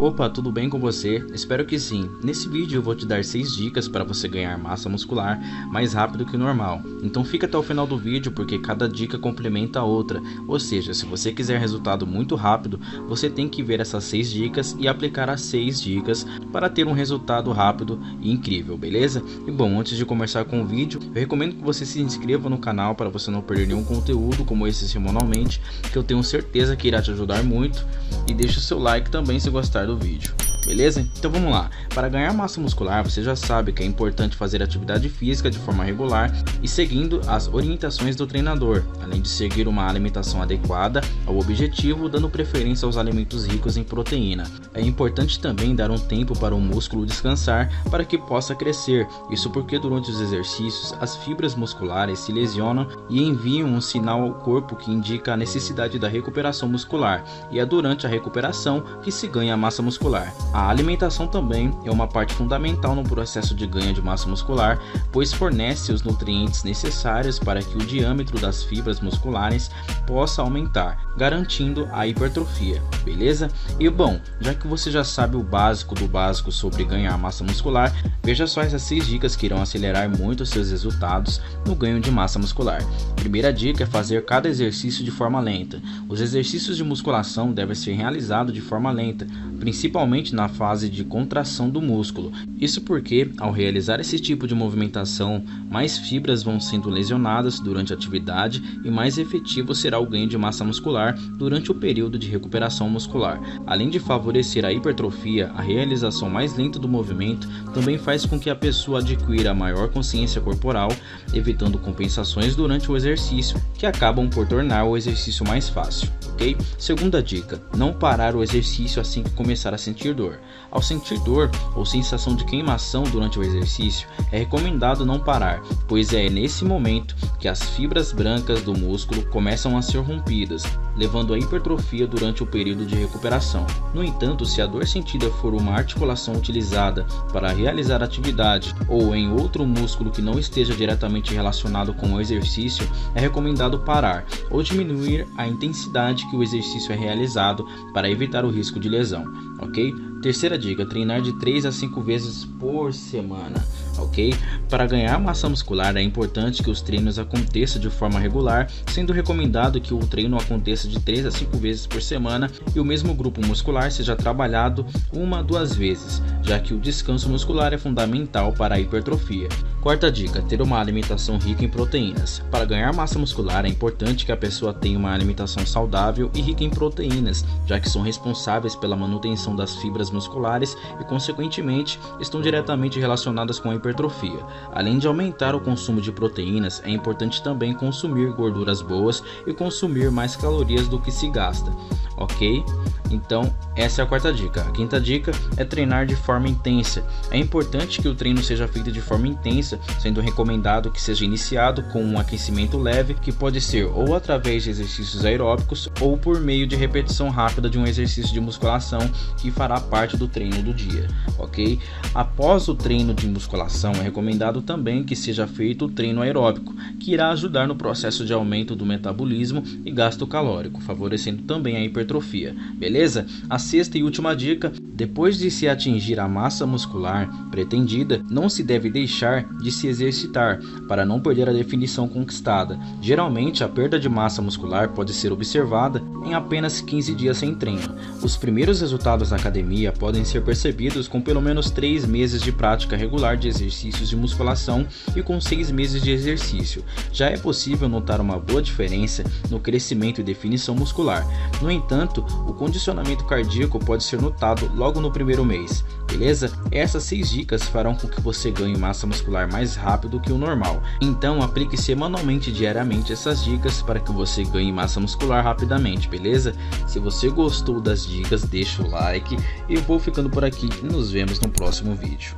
Opa, tudo bem com você? Espero que sim. Nesse vídeo eu vou te dar 6 dicas para você ganhar massa muscular mais rápido que o normal. Então fica até o final do vídeo porque cada dica complementa a outra. Ou seja, se você quiser resultado muito rápido, você tem que ver essas 6 dicas e aplicar as 6 dicas para ter um resultado rápido e incrível, beleza? E bom, antes de começar com o vídeo, eu recomendo que você se inscreva no canal para você não perder nenhum conteúdo como esse semanalmente, que eu tenho certeza que irá te ajudar muito, e deixe o seu like também se gostar do vídeo. Beleza? Então vamos lá. Para ganhar massa muscular, você já sabe que é importante fazer atividade física de forma regular e seguindo as orientações do treinador, além de seguir uma alimentação adequada ao objetivo, dando preferência aos alimentos ricos em proteína. É importante também dar um tempo para o músculo descansar para que possa crescer. Isso porque durante os exercícios as fibras musculares se lesionam e enviam um sinal ao corpo que indica a necessidade da recuperação muscular, e é durante a recuperação que se ganha massa muscular. A alimentação também é uma parte fundamental no processo de ganho de massa muscular, pois fornece os nutrientes necessários para que o diâmetro das fibras musculares possa aumentar, garantindo a hipertrofia, beleza? E bom, já que você já sabe o básico do básico sobre ganhar massa muscular, veja só essas 6 dicas que irão acelerar muito os seus resultados no ganho de massa muscular. Primeira dica é fazer cada exercício de forma lenta. Os exercícios de musculação devem ser realizados de forma lenta, principalmente na fase de contração do músculo. Isso porque, ao realizar esse tipo de movimentação, mais fibras vão sendo lesionadas durante a atividade e mais efetivo será o ganho de massa muscular durante o período de recuperação muscular. Além de favorecer a hipertrofia, a realização mais lenta do movimento também faz com que a pessoa adquira maior consciência corporal, evitando compensações durante o exercício, que acabam por tornar o exercício mais fácil, ok? Segunda dica: não parar o exercício assim que começar a sentir dor. Ao sentir dor ou sensação de queimação durante o exercício, é recomendado não parar, pois é nesse momento que as fibras brancas do músculo começam a ser rompidas, levando à hipertrofia durante o período de recuperação. No entanto, se a dor sentida for uma articulação utilizada para realizar atividade ou em outro músculo que não esteja diretamente relacionado com o exercício, é recomendado parar ou diminuir a intensidade que o exercício é realizado para evitar o risco de lesão, ok? Terceira dica: treinar de 3 a 5 vezes por semana, ok? Para ganhar massa muscular é importante que os treinos aconteçam de forma regular, sendo recomendado que o treino aconteça de 3 a 5 vezes por semana e o mesmo grupo muscular seja trabalhado 1 a 2 vezes, já que o descanso muscular é fundamental para a hipertrofia. Quarta dica: ter uma alimentação rica em proteínas. Para ganhar massa muscular é importante que a pessoa tenha uma alimentação saudável e rica em proteínas, já que são responsáveis pela manutenção das fibras musculares e, consequentemente, estão diretamente relacionadas com a hipertrofia. Além de aumentar o consumo de proteínas, é importante também consumir gorduras boas e consumir mais calorias do que se gasta, ok? Então, essa é a quarta dica. A quinta dica é treinar de forma intensa. É importante que o treino seja feito de forma intensa, sendo recomendado que seja iniciado com um aquecimento leve, que pode ser ou através de exercícios aeróbicos ou por meio de repetição rápida de um exercício de musculação que fará parte do treino do dia, ok? Após o treino de musculação, é recomendado também que seja feito o treino aeróbico, que irá ajudar no processo de aumento do metabolismo e gasto calórico, favorecendo também a hipertrofia, beleza? A sexta e última dica: depois de se atingir a massa muscular pretendida, não se deve deixar de se exercitar para não perder a definição conquistada. Geralmente, a perda de massa muscular pode ser observada em apenas 15 dias sem treino. Os primeiros resultados na academia podem ser percebidos com pelo menos 3 meses de prática regular de exercícios de musculação e com 6 meses de exercício. Já é possível notar uma boa diferença no crescimento e definição muscular. No entanto, o condicionamento cardíaco pode ser notado logo no primeiro mês, beleza? Essas 6 dicas farão com que você ganhe massa muscular mais rápido que o normal. Então aplique semanalmente e diariamente essas dicas para que você ganhe massa muscular rapidamente, beleza? Se você gostou das dicas, deixa o like. Eu vou ficando por aqui e nos vemos no próximo vídeo.